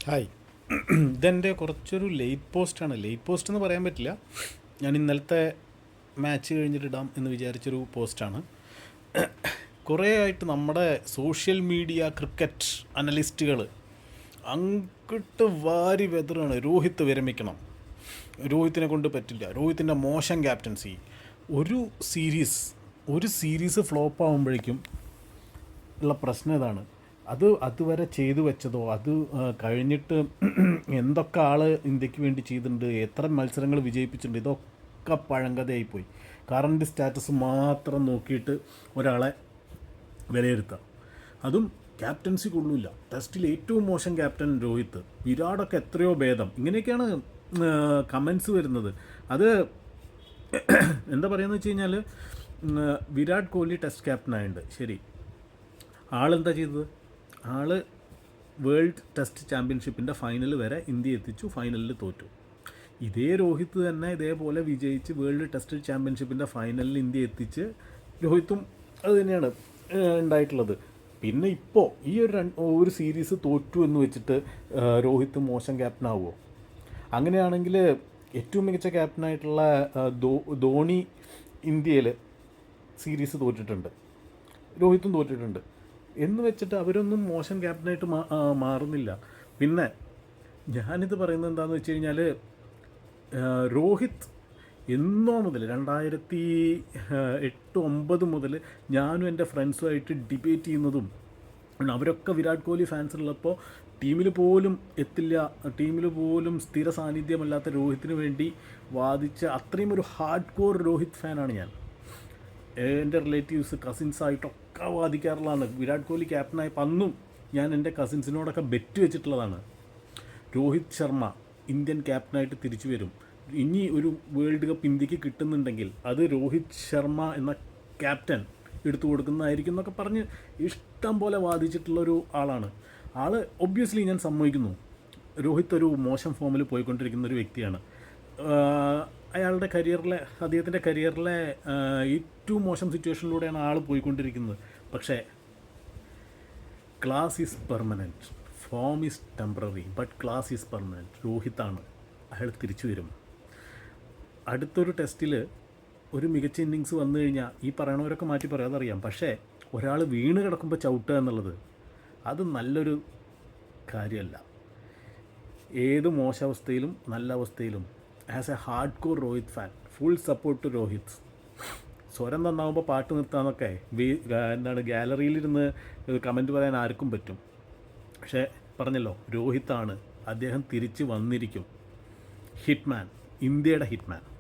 Hi. ഇതെൻ്റെ കുറച്ചൊരു late പോസ്റ്റാണ്. ലേറ്റ് പോസ്റ്റ് എന്ന് പറയാൻ പറ്റില്ല. ഞാൻ ഇന്നലത്തെ മാച്ച് കഴിഞ്ഞിട്ട് ഇടാം എന്ന് വിചാരിച്ചൊരു പോസ്റ്റാണ്. കുറേ ആയിട്ട് നമ്മുടെ സോഷ്യൽ മീഡിയ ക്രിക്കറ്റ് അനലിസ്റ്റുകൾ അങ്ങിട്ട് വാരി വെതറാണ്. രോഹിത് വിരമിക്കണം, രോഹിത്തിനെ കൊണ്ട് പറ്റില്ല, രോഹിത്തിൻ്റെ മോശം ക്യാപ്റ്റൻസി. ഒരു സീരീസ് ഫ്ലോപ്പ് ആകുമ്പോഴേക്കും ഉള്ള പ്രശ്നം ഇതാണ്. അതുവരെ ചെയ്തു വെച്ചതോ കഴിഞ്ഞിട്ട് എന്തൊക്കെ ആൾ ഇന്ത്യക്ക് വേണ്ടി ചെയ്തിട്ടുണ്ട്, എത്ര മത്സരങ്ങൾ വിജയിപ്പിച്ചിട്ടുണ്ട്, ഇതൊക്കെ പഴങ്കഥയായിപ്പോയി. കറണ്ട് സ്റ്റാറ്റസ് മാത്രം നോക്കിയിട്ട് ഒരാളെ വിലയിരുത്താം. അതും ക്യാപ്റ്റൻസി കൊള്ളില്ല. ടെസ്റ്റിൽ ഏറ്റവും മോശം ക്യാപ്റ്റൻ രോഹിത്, വിരാടൊക്കെ എത്രയോ ഭേദം. ഇങ്ങനെയൊക്കെയാണ് കമൻസ് വരുന്നത്. അത് എന്താ പറയുന്നത് വെച്ച് കഴിഞ്ഞാൽ, വിരാട് കോഹ്ലി ടെസ്റ്റ് ക്യാപ്റ്റനായിട്ടുണ്ട്, ശരി. ആളെന്താ ചെയ്തത്? ആൾ വേൾഡ് ടെസ്റ്റ് ചാമ്പ്യൻഷിപ്പിൻ്റെ ഫൈനൽ വരെ ഇന്ത്യ എത്തിച്ചു, ഫൈനലിൽ തോറ്റു. ഇതേ രോഹിത് തന്നെ ഇതേപോലെ വിജയിച്ച് വേൾഡ് ടെസ്റ്റ് ചാമ്പ്യൻഷിപ്പിൻ്റെ ഫൈനലിൽ ഇന്ത്യ എത്തിച്ച് രോഹിത്തും അത് തന്നെയാണ് ഉണ്ടായിട്ടുള്ളത്. പിന്നെ ഇപ്പോൾ ഈ ഒരു സീരീസ് തോറ്റു എന്ന് വെച്ചിട്ട് രോഹിത്ത് മോശം ക്യാപ്റ്റനാവുമോ? അങ്ങനെയാണെങ്കിൽ ഏറ്റവും മികച്ച ക്യാപ്റ്റനായിട്ടുള്ള ധോണി ഇന്ത്യയിൽ സീരീസ് തോറ്റിട്ടുണ്ട്, രോഹിത്തും തോറ്റിട്ടുണ്ട് എന്ന് വെച്ചിട്ട് അവരൊന്നും മോശം ക്യാപ്റ്റനായിട്ട് മാറുന്നില്ല. പിന്നെ ഞാനിത് പറയുന്നത് എന്താണെന്ന് വെച്ച് കഴിഞ്ഞാൽ, രോഹിത് എന്നോ മുതൽ 2008-09 മുതൽ ഞാനും എൻ്റെ ഫ്രണ്ട്സുമായിട്ട് ഡിബേറ്റ് ചെയ്യുന്നതും, അവരൊക്കെ വിരാട് കോഹ്ലി ഫാൻസുള്ളപ്പോൾ ടീമിൽ പോലും എത്തില്ല, ടീമിൽ പോലും സ്ഥിര സാന്നിധ്യമല്ലാത്ത രോഹിത്തിന് വേണ്ടി വാദിച്ച അത്രയും ഒരു ഹാർഡ് കോർ രോഹിത് ഫാനാണ് ഞാൻ. എൻ്റെ റിലേറ്റീവ്സ് കസിൻസായിട്ടൊക്കെ വാദിക്കാറുള്ളതാണ്. വിരാട് കോഹ്ലി ക്യാപ്റ്റനായപ്പോൾ അന്നും ഞാൻ എൻ്റെ കസിൻസിനോടൊക്കെ ബെറ്റ് വെച്ചിട്ടുള്ളതാണ്, രോഹിത് ശർമ്മ ഇന്ത്യൻ ക്യാപ്റ്റനായിട്ട് തിരിച്ചു വരും, ഇനി ഒരു വേൾഡ് കപ്പ് ഇന്ത്യക്ക് കിട്ടുന്നുണ്ടെങ്കിൽ അത് രോഹിത് ശർമ്മ എന്ന ക്യാപ്റ്റൻ എടുത്തു കൊടുക്കുന്നതായിരിക്കും എന്നൊക്കെ പറഞ്ഞ് ഇഷ്ടം പോലെ വാദിച്ചിട്ടുള്ളൊരു ആളാണ്. ഒബ്വിയസ്ലി ഞാൻ സമ്മതിക്കുന്നു, രോഹിത് ഒരു മോശം ഫോമിൽ പോയിക്കൊണ്ടിരിക്കുന്ന ഒരു വ്യക്തിയാണ്. അദ്ദേഹത്തിൻ്റെ കരിയറിലെ ഏറ്റവും മോശം സിറ്റുവേഷനിലൂടെയാണ് ആൾ പോയിക്കൊണ്ടിരിക്കുന്നത്. പക്ഷേ class is permanent, form is temporary, but class is permanent. രോഹിത്താണ്, അയാൾ തിരിച്ചു വരും. അടുത്തൊരു ടെസ്റ്റിൽ ഒരു മികച്ച ഇന്നിങ്സ് വന്നു കഴിഞ്ഞാൽ ഈ പറയണവരൊക്കെ മാറ്റി പറയാം, അതറിയാം. പക്ഷേ ഒരാൾ വീണ് കിടക്കുമ്പോൾ ചവിട്ടുക എന്നുള്ളത് അത് നല്ലൊരു കാര്യമല്ല. ഏത് മോശാവസ്ഥയിലും നല്ല അവസ്ഥയിലും as a hard core Rohit fan, full support to Rohit. സ്വരം നന്നാവുമ്പോൾ പാട്ട് നിർത്താമെന്നൊക്കെ ഗാലറിയിലിരുന്ന് കമൻറ്റ് പറയാൻ ആർക്കും പറ്റും. പക്ഷേ പറഞ്ഞല്ലോ, രോഹിത്താണ്, അദ്ദേഹം തിരിച്ച് വന്നിരിക്കും. ഹിറ്റ്മാൻ, ഇന്ത്യയുടെ ഹിറ്റ്മാൻ.